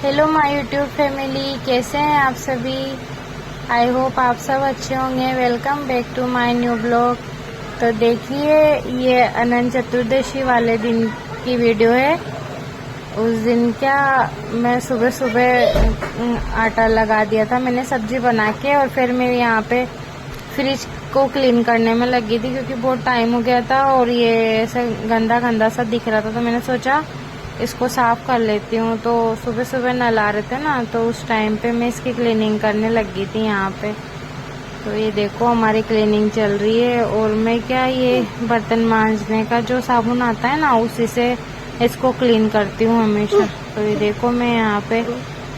Hello my YouTube family, कैसे हैं आप सभी। आई होप आप सब अच्छे होंगे। Welcome back to my new blog. तो देखिए, ये अनंत चतुर्दशी वाले दिन की वीडियो है। उस दिन क्या, मैं सुबह सुबह आटा लगा दिया था मैंने सब्जी बना के, और फिर मैं यहाँ पे फ्रिज को क्लीन करने में लगी थी क्योंकि बहुत टाइम हो गया था और ये ऐसा गंदा गंदा सा दिख रहा था। तो मैंने सोचा इसको साफ कर लेती हूँ। तो सुबह सुबह नल आ रहे थे ना, तो उस टाइम पे मैं इसकी क्लीनिंग करने लगी थी यहाँ पे। तो ये देखो हमारी क्लीनिंग चल रही है। और मैं क्या, ये बर्तन मांजने का जो साबुन आता है ना, उसी से इसको क्लीन करती हूँ हमेशा। तो ये देखो मैं यहाँ पे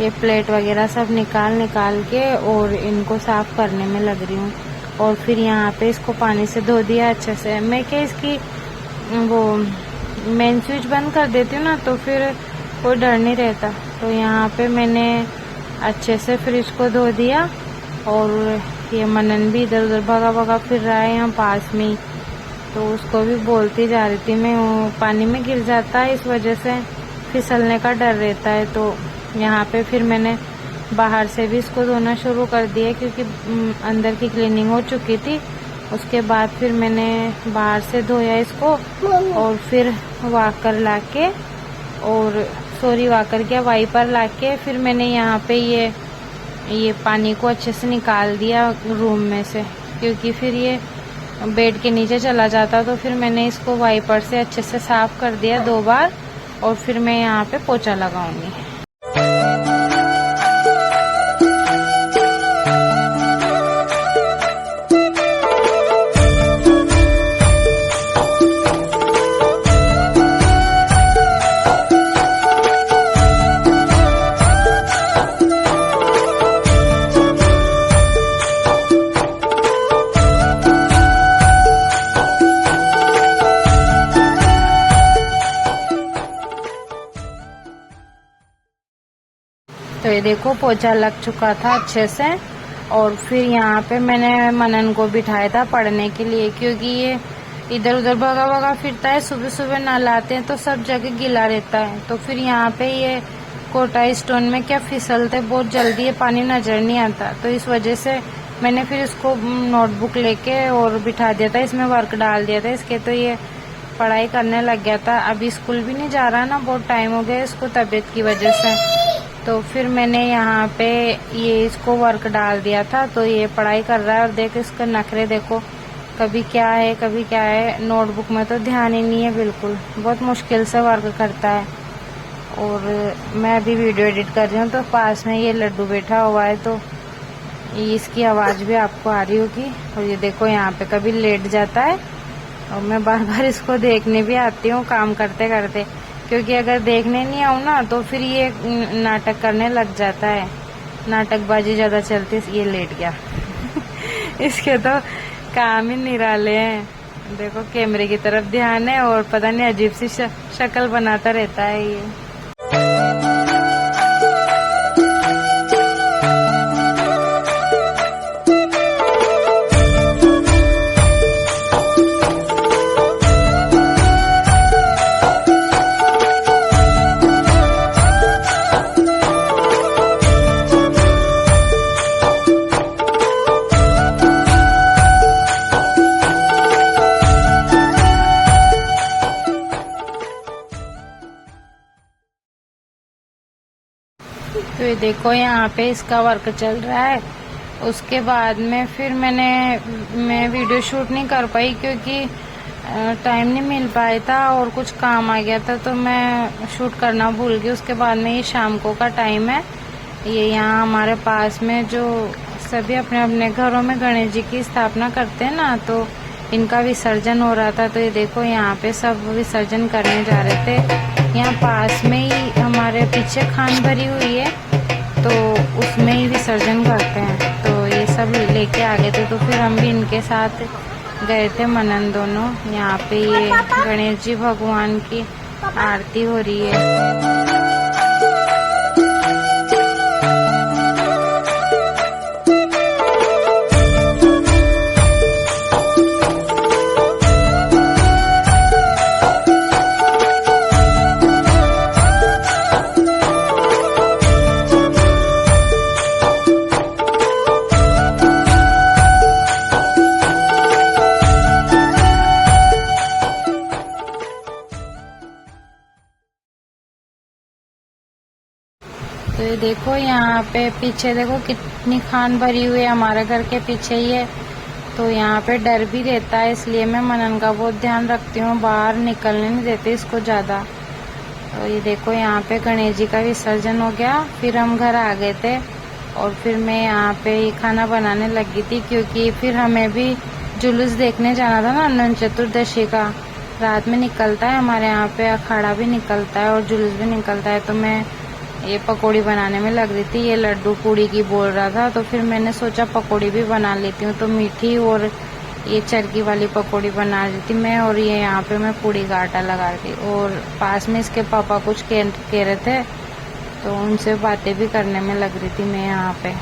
ये प्लेट वगैरह सब निकाल के और इनको साफ करने में लग रही हूँ। और फिर यहाँ पे इसको पानी से धो दिया अच्छे से। मैं क्या, इसकी वो मेन स्विच बंद कर देती हूँ ना, तो फिर कोई डर नहीं रहता। तो यहाँ पे मैंने अच्छे से फ्रिज को धो दिया। और ये मनन भी इधर उधर भगा फिर रहा है यहाँ पास में ही। तो उसको भी बोलती जा रही थी मैं, वो पानी में गिर जाता है, इस वजह से फिसलने का डर रहता है। तो यहाँ पे फिर मैंने बाहर से भी इसको धोना शुरू कर दिया क्योंकि अंदर की क्लीनिंग हो चुकी थी। उसके बाद फिर मैंने बाहर से धोया इसको, और फिर वाकर लाके, और सॉरी वाकर क्या, वाइपर लाके फिर मैंने यहाँ पे ये पानी को अच्छे से निकाल दिया रूम में से, क्योंकि फिर ये बेड के नीचे चला जाता। तो फिर मैंने इसको वाइपर से अच्छे से साफ कर दिया 2 बार, और फिर मैं यहाँ पे पोछा लगाऊंगी। तो ये देखो पोछा लग चुका था अच्छे से। और फिर यहाँ पे मैंने मनन को बिठाया था पढ़ने के लिए, क्योंकि ये इधर उधर भगा फिरता है। सुबह सुबह नहलाते हैं तो सब जगह गीला रहता है। तो फिर यहाँ पे ये कोटा स्टोन में क्या फिसलते बहुत जल्दी, ये पानी नजर नहीं आता। तो इस वजह से मैंने फिर इसको नोटबुक लेके और बिठा दिया था, इसमें वर्क डाल दिया था इसके। तो ये पढ़ाई करने लग गया था। अभी स्कूल भी नहीं जा रहा ना, बहुत टाइम हो गया इसको तबीयत की वजह से। तो फिर मैंने यहाँ पे ये इसको वर्क डाल दिया था, तो ये पढ़ाई कर रहा है। और देख इसके नखरे देखो, कभी क्या है कभी क्या है। नोटबुक में तो ध्यान ही नहीं है बिल्कुल, बहुत मुश्किल से वर्क करता है। और मैं अभी वीडियो एडिट कर रही हूँ, तो पास में ये लड्डू बैठा हुआ है, तो इसकी आवाज़ भी आपको आ रही होगी। और ये देखो यहाँ पे कभी लेट जाता है, और मैं बार इसको देखने भी आती हूँ काम करते करते, क्योंकि अगर देखने नहीं आऊँ ना तो फिर ये नाटक करने लग जाता है। नाटकबाजी ज़्यादा चलती है। ये लेट गया इसके तो काम ही निराले हैं। देखो कैमरे की तरफ ध्यान है, और पता नहीं अजीब सी शक्ल बनाता रहता है ये। तो ये देखो यहाँ पे इसका वर्क चल रहा है। उसके बाद में फिर मैं वीडियो शूट नहीं कर पाई क्योंकि टाइम नहीं मिल पाया था और कुछ काम आ गया था, तो मैं शूट करना भूल गई। उसके बाद में ये शाम को का टाइम है। ये यहाँ हमारे पास में जो सभी अपने अपने घरों में गणेश जी की स्थापना करते हैं ना, तो इनका विसर्जन हो रहा था। तो ये देखो यहाँ पे सब विसर्जन करने जा रहे थे। यहाँ पास में ही हमारे पीछे खान भरी हुई है, तो उसमें ही विसर्जन करते हैं। तो ये सब लेके आ गए थे, तो फिर हम भी इनके साथ गए थे मनन दोनों। यहाँ पे ये गणेश जी भगवान की आरती हो रही है। तो ये देखो यहाँ पे पीछे देखो कितनी खान भरी हुई है, हमारे घर के पीछे ही है। तो यहाँ पे डर भी रहता है, इसलिए मैं मनन का बहुत ध्यान रखती हूँ, बाहर निकलने नहीं देती इसको ज़्यादा। तो ये देखो यहाँ पे गणेश जी का विसर्जन हो गया, फिर हम घर आ गए थे और फिर मैं यहाँ पे खाना बनाने लगी थी, क्योंकि फिर हमें भी जुलूस देखने जाना था ना अनंत चतुर्दशी का। रात में निकलता है हमारे यहाँ पे, अखाड़ा भी निकलता है और जुलूस भी निकलता है। तो मैं ये पकौड़ी बनाने में लग रही थी, ये लड्डू पूड़ी की बोल रहा था, तो फिर मैंने सोचा पकौड़ी भी बना लेती हूँ। तो मीठी और ये चरखी वाली पकौड़ी बना रही थी मैं, और ये यहाँ पे मैं पूड़ी का आटा लगा रही थी। और पास में इसके पापा कुछ कह रहे थे, तो उनसे बातें भी करने में लग रही थी मैं यहाँ पे।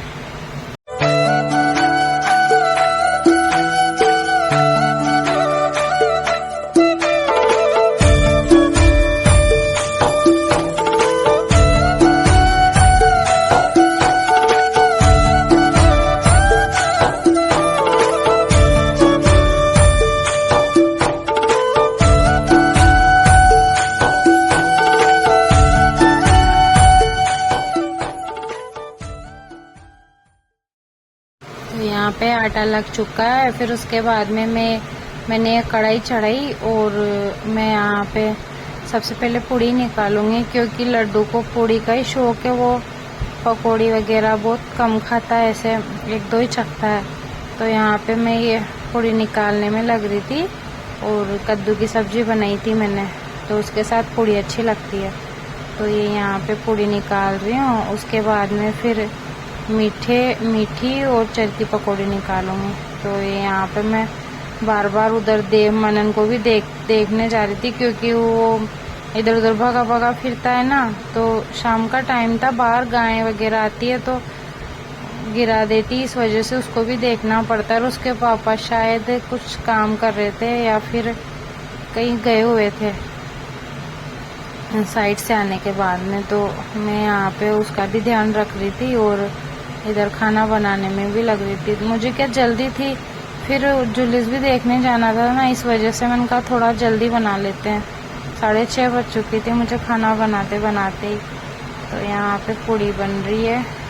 यहाँ पे आटा लग चुका है। फिर उसके बाद में मैंने कढ़ाई चढ़ाई और मैं यहाँ पे सबसे पहले पूड़ी निकालूंगी, क्योंकि लड्डू को पूड़ी का ही शौक है, वो पकौड़ी वगैरह बहुत कम खाता है, ऐसे एक दो ही चखता है। तो यहाँ पे मैं ये पूड़ी निकालने में लग रही थी, और कद्दू की सब्जी बनाई थी मैंने, तो उसके साथ पूड़ी अच्छी लगती है। तो ये यहाँ पे पूड़ी निकाल रही हूँ। उसके बाद में फिर मीठी और चरखी पकौड़ी निकालूंगी। तो ये यहाँ पे मैं बार बार उधर मनन को भी देखने जा रही थी, क्योंकि वो इधर उधर भगा फिरता है ना। तो शाम का टाइम था, बाहर गायें वगैरह आती है तो गिरा देती, इस वजह से उसको भी देखना पड़ता है। और उसके पापा शायद कुछ काम कर रहे थे या फिर कहीं गए हुए थे साइड से आने के बाद में। तो मैं यहाँ पे उसका भी ध्यान रख रही थी और इधर खाना बनाने में भी लग रही थी। मुझे क्या जल्दी थी, फिर जुलूस भी देखने जाना था ना, इस वजह से मैंने कहा थोड़ा जल्दी बना लेते हैं। 6:30 बज चुकी थी मुझे खाना बनाते बनाते ही। तो यहाँ पे पूड़ी बन रही है।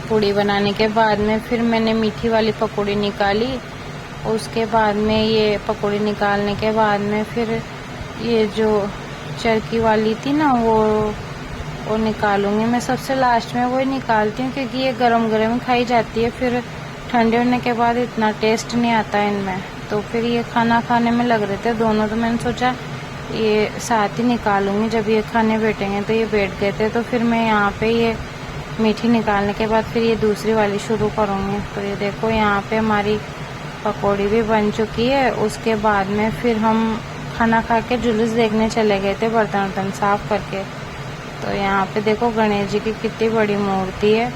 पूड़ी बनाने के बाद में फिर मैंने मीठी वाली पकौड़ी निकाली। उसके बाद में ये पकौड़ी निकालने के बाद में फिर ये जो चरखी वाली थी ना वो निकालूंगी मैं। सबसे लास्ट में वो निकालती हूँ, क्योंकि ये गरम गरम खाई जाती है, फिर ठंडे होने के बाद इतना टेस्ट नहीं आता है इनमें। तो फिर ये खाना खाने में लग रहे थे दोनों, तो मैंने सोचा ये साथ ही निकालूंगी, जब ये खाने बैठेंगे। तो ये बैठ गए थे, तो फिर मैं यहाँ पे ये मीठी निकालने के बाद फिर ये दूसरी वाली शुरू करूँगी। तो ये देखो यहाँ पे हमारी पकौड़ी भी बन चुकी है। उसके बाद में फिर हम खाना खा के जुलूस देखने चले गए थे, बर्तन वर्तन साफ करके। तो यहाँ पे देखो गणेश जी की कितनी बड़ी मूर्ति है।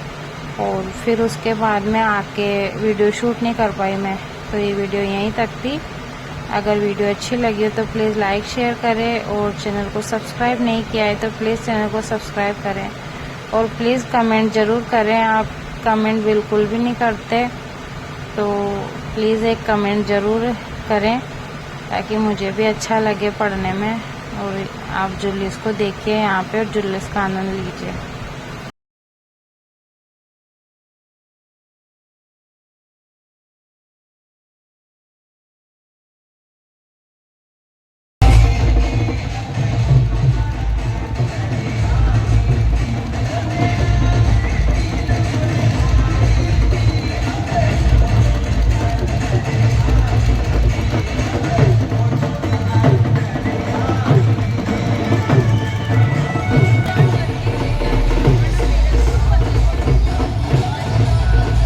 और फिर उसके बाद में आके वीडियो शूट नहीं कर पाई मैं, तो ये वीडियो यहीं तक थी। अगर वीडियो अच्छी लगी हो तो प्लीज़ लाइक शेयर करें, और चैनल को सब्सक्राइब नहीं किया है तो प्लीज़ चैनल को सब्सक्राइब करें। और प्लीज़ कमेंट ज़रूर करें, आप कमेंट बिल्कुल भी नहीं करते, तो प्लीज़ एक कमेंट ज़रूर करें ताकि मुझे भी अच्छा लगे पढ़ने में। और आप जुलूस को देखिए यहाँ पे और जुलूस का आनंद लीजिए।